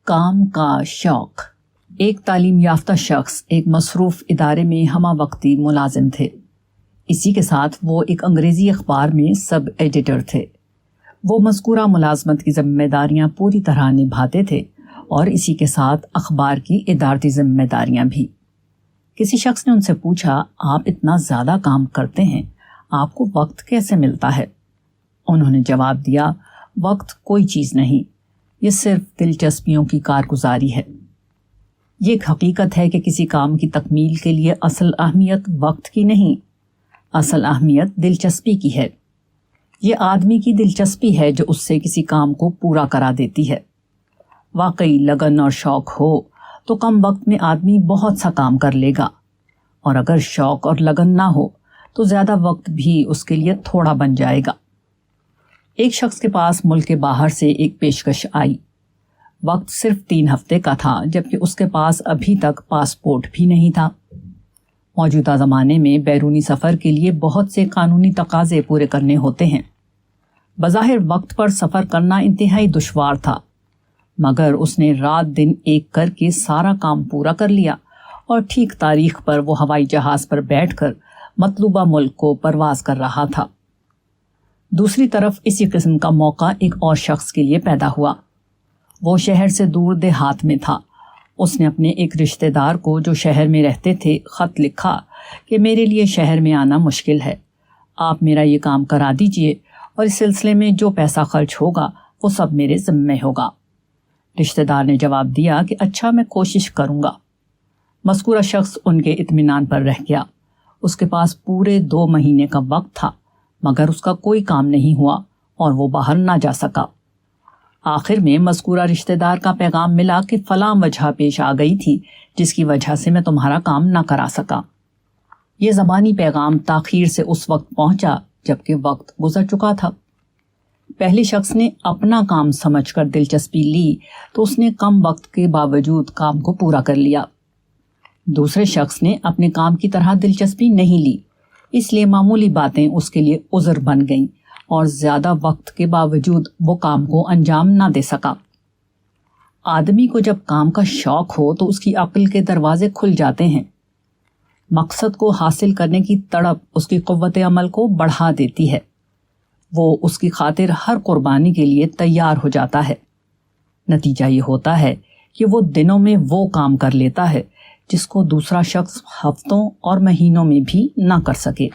کام کا شوق۔ ایک تعلیم یافتہ شخص ایک مصروف ادارے میں ہمہ وقتی ملازم تھے۔ اسی کے ساتھ وہ ایک انگریزی اخبار میں سب ایڈیٹر تھے۔ وہ مذکورہ ملازمت کی ذمہ داریاں پوری طرح نبھاتے تھے اور اسی کے ساتھ اخبار کی ادارتی ذمہ داریاں بھی۔ کسی شخص نے ان سے پوچھا، آپ اتنا زیادہ کام کرتے ہیں، آپ کو وقت کیسے ملتا ہے؟ انہوں نے جواب دیا، وقت کوئی چیز نہیں، یہ صرف دلچسپیوں کی کارگزاری ہے۔ یہ ایک حقیقت ہے کہ کسی کام کی تکمیل کے لیے اصل اہمیت وقت کی نہیں، اصل اہمیت دلچسپی کی ہے۔ یہ آدمی کی دلچسپی ہے جو اس سے کسی کام کو پورا کرا دیتی ہے۔ واقعی لگن اور شوق ہو تو کم وقت میں آدمی بہت سا کام کر لے گا، اور اگر شوق اور لگن نہ ہو تو زیادہ وقت بھی اس کے لیے تھوڑا بن جائے گا۔ ایک شخص کے پاس ملک کے باہر سے ایک پیشکش آئی۔ وقت صرف 3 ہفتے کا تھا، جبکہ اس کے پاس ابھی تک پاسپورٹ بھی نہیں تھا۔ موجودہ زمانے میں بیرونی سفر کے لیے بہت سے قانونی تقاضے پورے کرنے ہوتے ہیں۔ بظاہر وقت پر سفر کرنا انتہائی دشوار تھا، مگر اس نے رات دن ایک کر کے سارا کام پورا کر لیا اور ٹھیک تاریخ پر وہ ہوائی جہاز پر بیٹھ کر مطلوبہ ملک کو پرواز کر رہا تھا۔ دوسری طرف اسی قسم کا موقع ایک اور شخص کے لیے پیدا ہوا۔ وہ شہر سے دور دیہات میں تھا۔ اس نے اپنے ایک رشتہ دار کو جو شہر میں رہتے تھے خط لکھا کہ میرے لیے شہر میں آنا مشکل ہے، آپ میرا یہ کام کرا دیجئے اور اس سلسلے میں جو پیسہ خرچ ہوگا وہ سب میرے ذمہ ہوگا۔ رشتہ دار نے جواب دیا کہ اچھا، میں کوشش کروں گا۔ مذکورہ شخص ان کے اطمینان پر رہ گیا۔ اس کے پاس پورے 2 مہینے کا وقت تھا، مگر اس کا کوئی کام نہیں ہوا اور وہ باہر نہ جا سکا۔ آخر میں مذکورہ رشتہ دار کا پیغام ملا کہ فلاں وجہ پیش آ گئی تھی جس کی وجہ سے میں تمہارا کام نہ کرا سکا۔ یہ زبانی پیغام تاخیر سے اس وقت پہنچا جبکہ وقت گزر چکا تھا۔ پہلے شخص نے اپنا کام سمجھ کر دلچسپی لی تو اس نے کم وقت کے باوجود کام کو پورا کر لیا۔ دوسرے شخص نے اپنے کام کی طرح دلچسپی نہیں لی، اس لیے معمولی باتیں اس کے لیے عذر بن گئیں اور زیادہ وقت کے باوجود وہ کام کو انجام نہ دے سکا۔ آدمی کو جب کام کا شوق ہو تو اس کی عقل کے دروازے کھل جاتے ہیں۔ مقصد کو حاصل کرنے کی تڑپ اس کی قوت عمل کو بڑھا دیتی ہے۔ وہ اس کی خاطر ہر قربانی کے لیے تیار ہو جاتا ہے۔ نتیجہ یہ ہوتا ہے کہ وہ دنوں میں وہ کام کر لیتا ہے جس کو دوسرا شخص ہفتوں اور مہینوں میں بھی نہ کر سکے۔